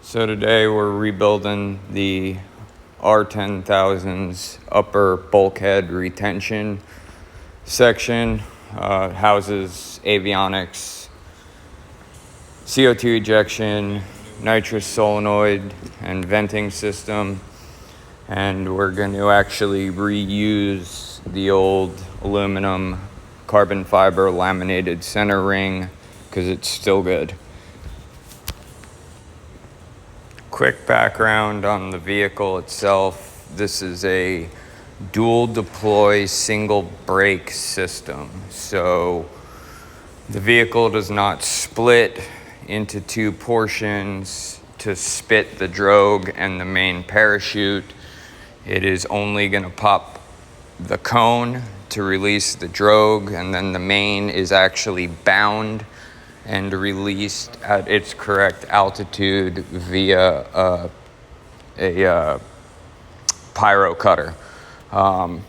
So today we're rebuilding the R10,000's upper bulkhead retention section. Houses avionics, CO2 ejection, nitrous solenoid, and venting system. And we're going to actually reuse the old aluminum carbon fiber laminated center ring because it's still good. Quick background on the vehicle itself. This is a dual deploy single brake system. So the vehicle does not split into two portions to spit the drogue and the main parachute. It is only going to pop the cone to release the drogue, and then the main is actually bound and released at its correct altitude via a pyro cutter. So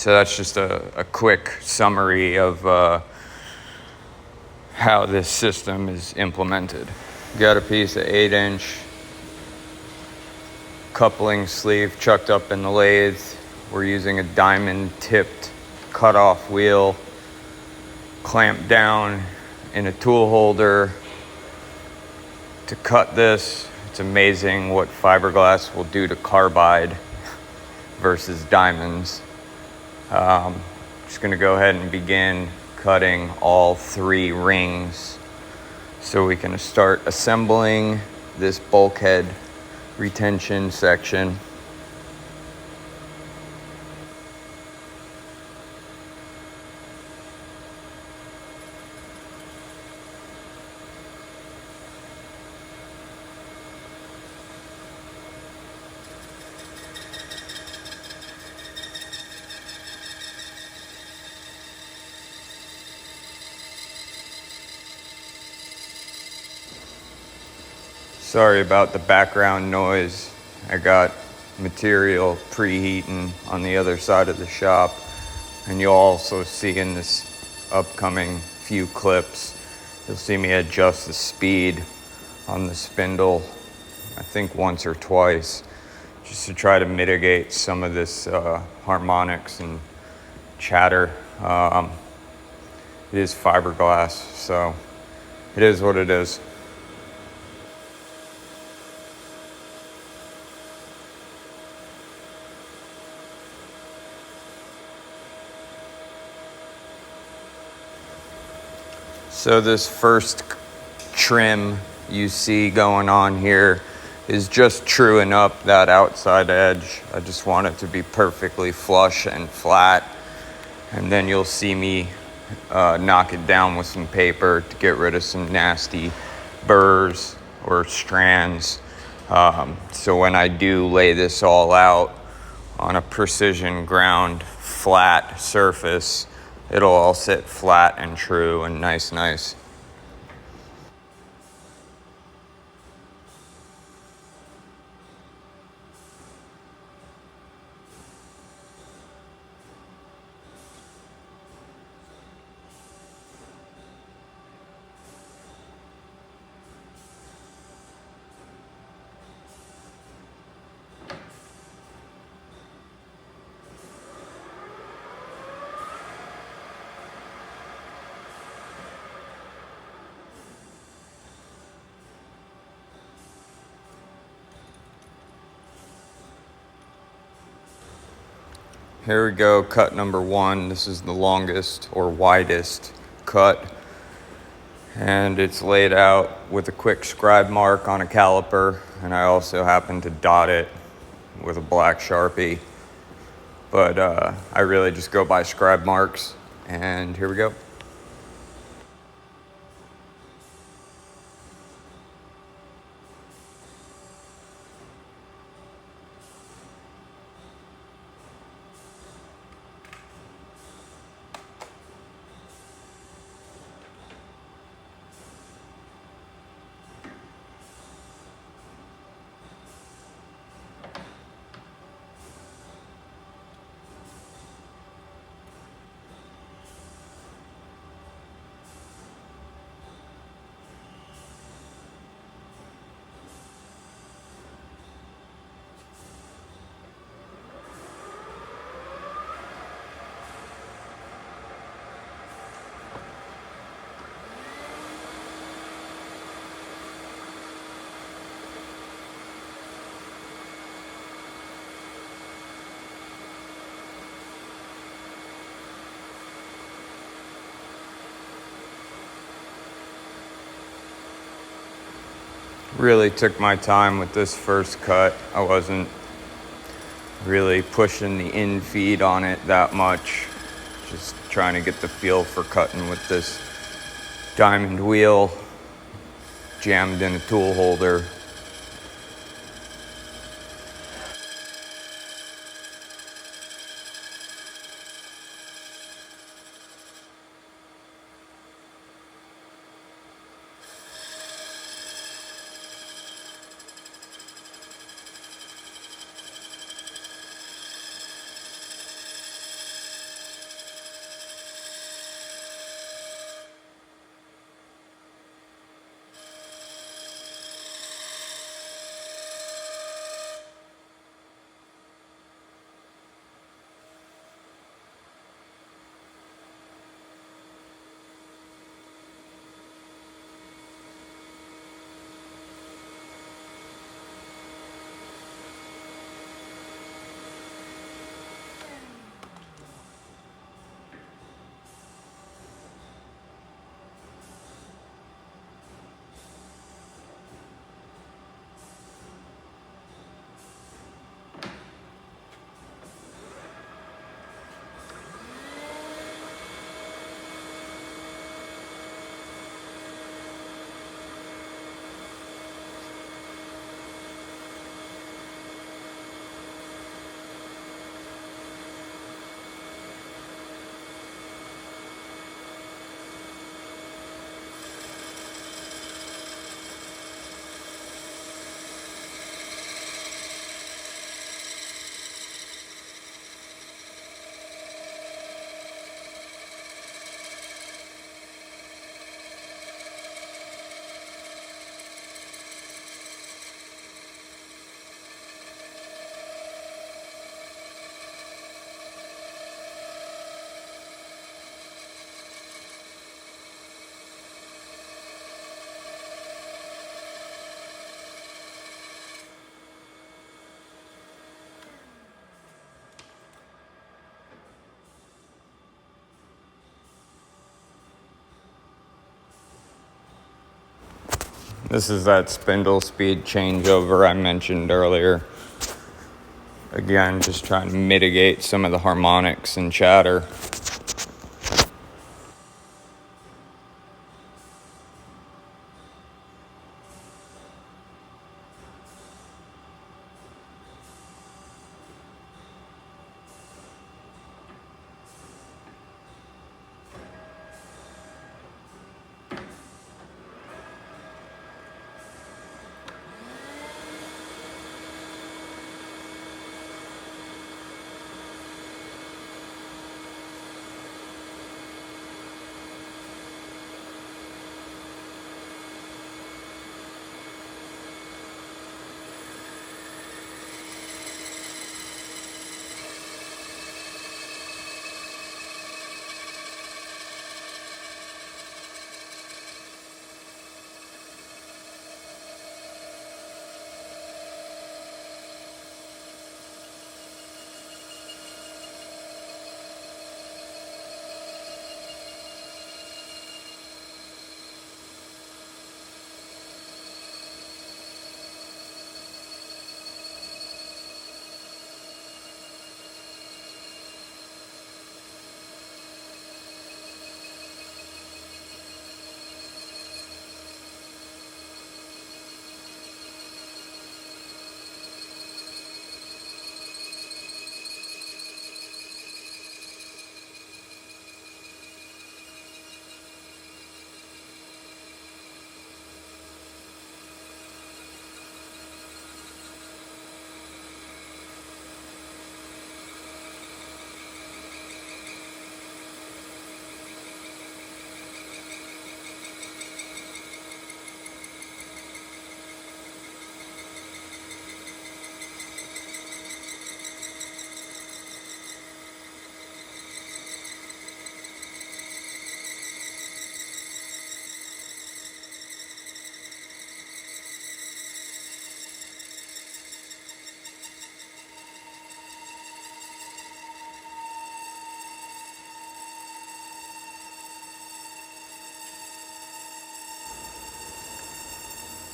that's just a quick summary of how this system is implemented. Got a piece of 8-inch coupling sleeve chucked up in the lathe. We're using a diamond tipped cutoff wheel clamped down in a tool holder to cut this. It's amazing what fiberglass will do to carbide versus diamonds. Just gonna go ahead and begin cutting all 3 rings so we can start assembling this bulkhead retention section. Sorry about the background noise. I got material preheating on the other side of the shop. And you'll also see in this upcoming few clips, you'll see me adjust the speed on the spindle, I think once or twice, just to try to mitigate some of this harmonics and chatter. It is fiberglass, so it is what it is. So this first trim you see going on here is just truing up that outside edge. I just want it to be perfectly flush and flat. And then you'll see me knock it down with some paper to get rid of some nasty burrs or strands. So when I do lay this all out on a precision ground flat surface, it'll all sit flat and true and nice. Here we go, cut number 1. This is the longest or widest cut. And it's laid out with a quick scribe mark on a caliper. And I also happen to dot it with a black Sharpie. But I really just go by scribe marks. And here we go. Really took my time with this first cut. I wasn't really pushing the in feed on it that much. Just trying to get the feel for cutting with this diamond wheel jammed in a tool holder. This is that spindle speed changeover I mentioned earlier. Again, just trying to mitigate some of the harmonics and chatter.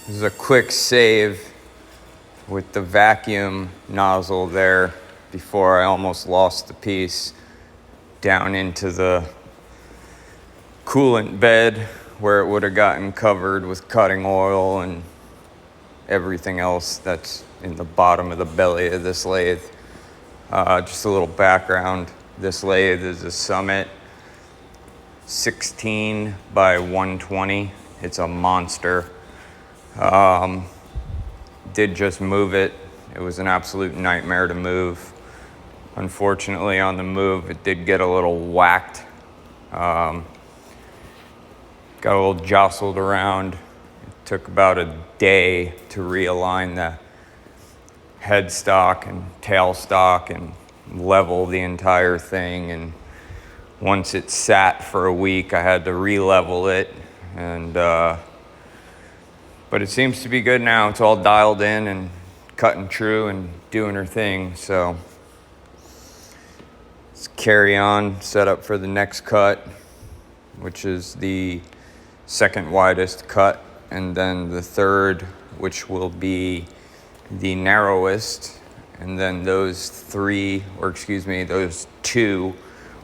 This is a quick save with the vacuum nozzle there before I almost lost the piece down into the coolant bed where it would have gotten covered with cutting oil and everything else that's in the bottom of the belly of this lathe. Just a little background. This lathe is a Summit 16 by 120. It's a monster. Did just move it. It was an absolute nightmare to move. Unfortunately, on the move, it did get a little whacked. Got a little jostled around. It took about a day to realign the headstock and tailstock and level the entire thing. And once it sat for a week, I had to re-level it. And but it seems to be good now. It's all dialed in and cutting true and doing her thing. So let's carry on, set up for the next cut, which is the second widest cut, and then the third, which will be the narrowest. And then those two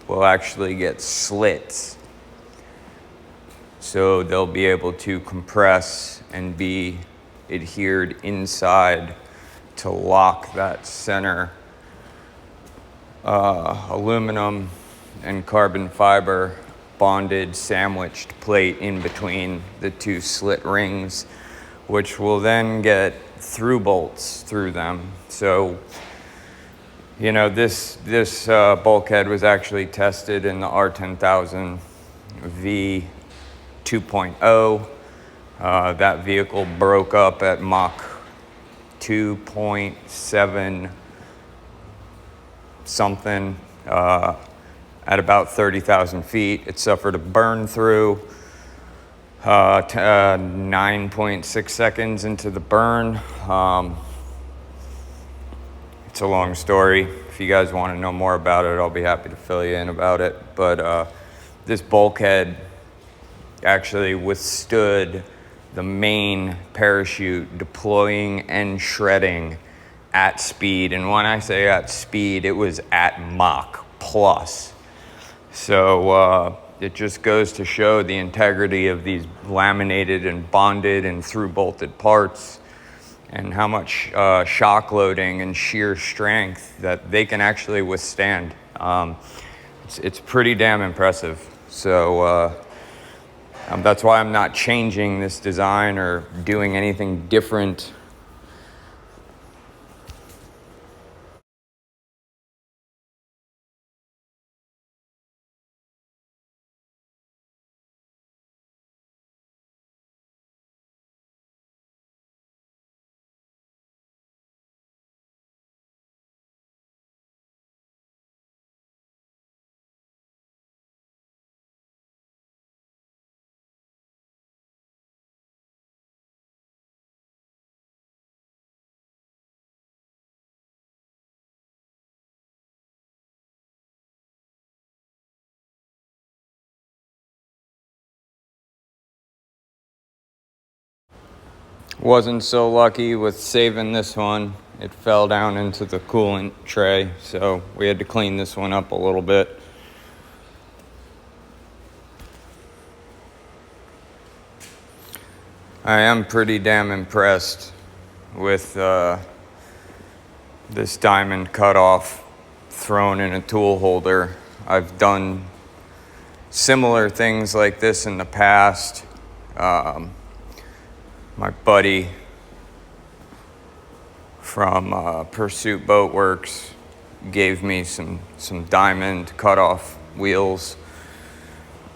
will actually get slits. So they'll be able to compress and be adhered inside to lock that center aluminum and carbon fiber bonded sandwiched plate in between the two slit rings, which will then get through bolts through them. So, you know, this bulkhead was actually tested in the R10,000 V 2.0. That vehicle broke up at Mach 2.7 something at about 30,000 feet. It suffered a burn through 9.6 seconds into the burn. It's a long story. If you guys want to know more about it, I'll be happy to fill you in about it. But this bulkhead actually withstood the main parachute deploying and shredding at speed. And when I say at speed, it was at Mach plus. So it just goes to show the integrity of these laminated and bonded and through bolted parts, and how much shock loading and shear strength that they can actually withstand. It's pretty damn impressive. So that's why I'm not changing this design or doing anything different. Wasn't so lucky with saving this one. It fell down into the coolant tray, so we had to clean this one up a little bit. I am pretty damn impressed with this diamond cutoff thrown in a tool holder. I've done similar things like this in the past. My buddy from Pursuit Boat Works gave me some diamond cutoff wheels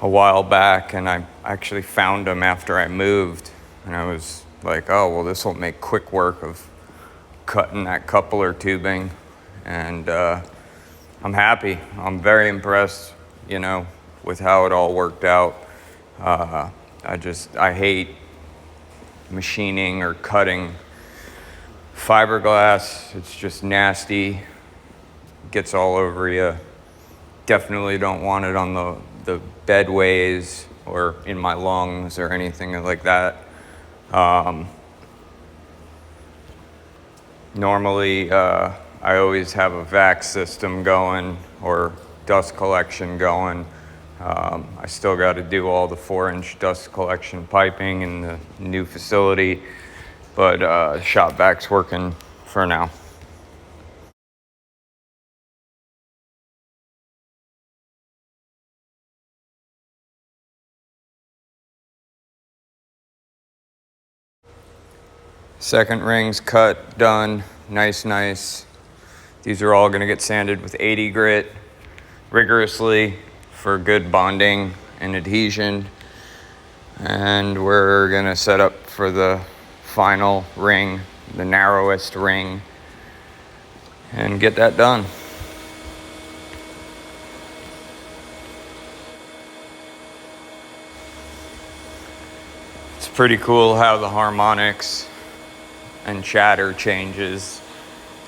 a while back, and I actually found them after I moved, and I was like, oh, well, this will make quick work of cutting that coupler tubing, and I'm happy. I'm very impressed, you know, with how it all worked out. I hate machining or cutting fiberglass. It's just nasty. Gets all over you. Definitely don't want it on the bedways or in my lungs or anything like that. Normally, I always have a vac system going or dust collection going. I still got to do all the 4-inch dust collection piping in the new facility, but shop vac's working for now. Second ring's cut, done, nice. These are all gonna get sanded with 80 grit rigorously for good bonding and adhesion. And we're gonna set up for the final ring, the narrowest ring, and get that done. It's pretty cool how the harmonics and chatter changes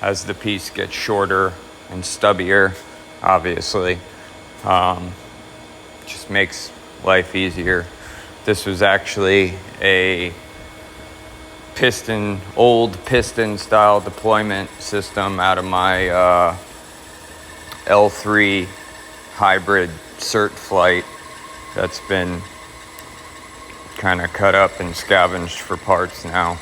as the piece gets shorter and stubbier, obviously. Just makes life easier. This was actually a old piston style deployment system out of my L3 hybrid cert flight that's been kind of cut up and scavenged for parts now.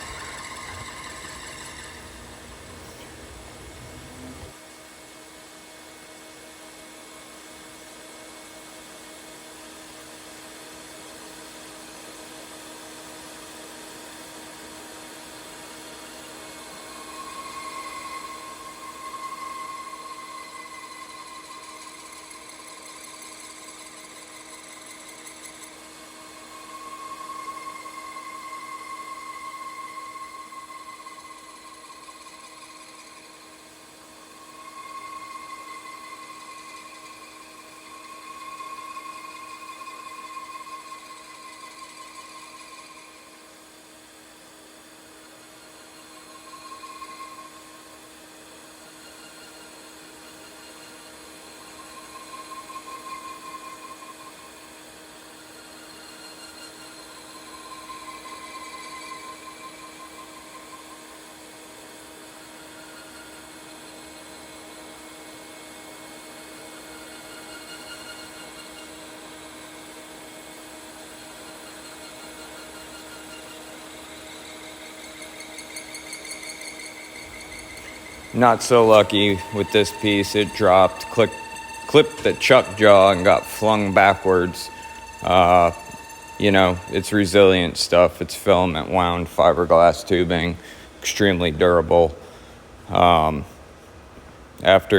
Not so lucky with this piece. It dropped, clipped the chuck jaw and got flung backwards. You know, it's resilient stuff. It's filament wound fiberglass tubing, extremely durable. After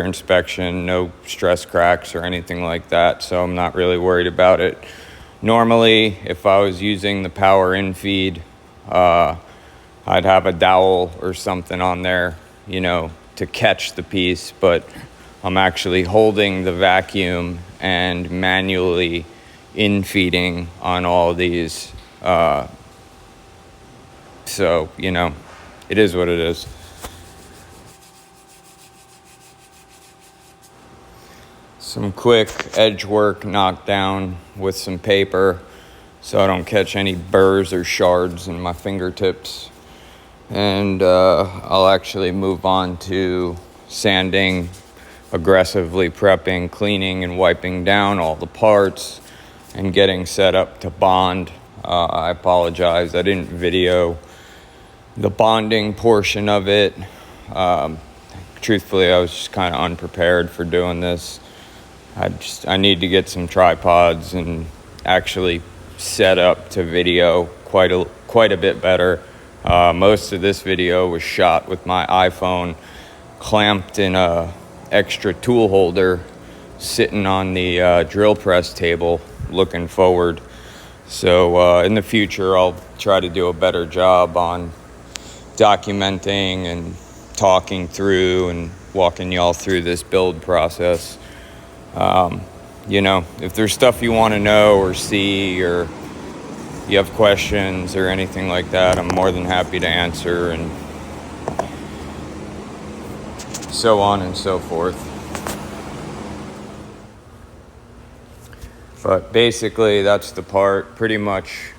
inspection, no stress cracks or anything like that, so I'm not really worried about it. Normally, if I was using the power in feed, I'd have a dowel or something on there, you know, to catch the piece, but I'm actually holding the vacuum and manually in-feeding on all these. So, you know, it is what it is. Some quick edge work knocked down with some paper so I don't catch any burrs or shards in my fingertips. And I'll actually move on to sanding, aggressively prepping, cleaning, and wiping down all the parts and getting set up to bond. I apologize, I didn't video the bonding portion of it. Truthfully, I was just kind of unprepared for doing this. I need to get some tripods and actually set up to video quite a bit better. Most of this video was shot with my iPhone clamped in a extra tool holder sitting on the drill press table looking forward. So in the future, I'll try to do a better job on documenting and talking through and walking y'all through this build process. You know, if there's stuff you want to know or see, or you have questions or anything like that, I'm more than happy to answer, and so on and so forth. But basically, that's the part pretty much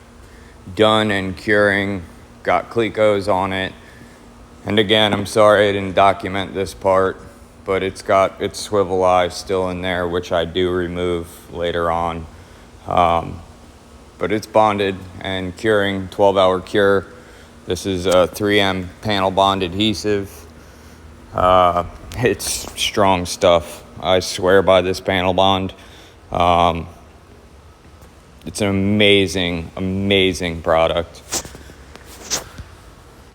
done and curing. Got Clecos on it. And again, I'm sorry I didn't document this part, but it's got its swivel eye still in there, which I do remove later on. But it's bonded and curing, 12-hour cure. This is a 3M panel bond adhesive. It's strong stuff. I swear by this panel bond. It's an amazing, amazing product.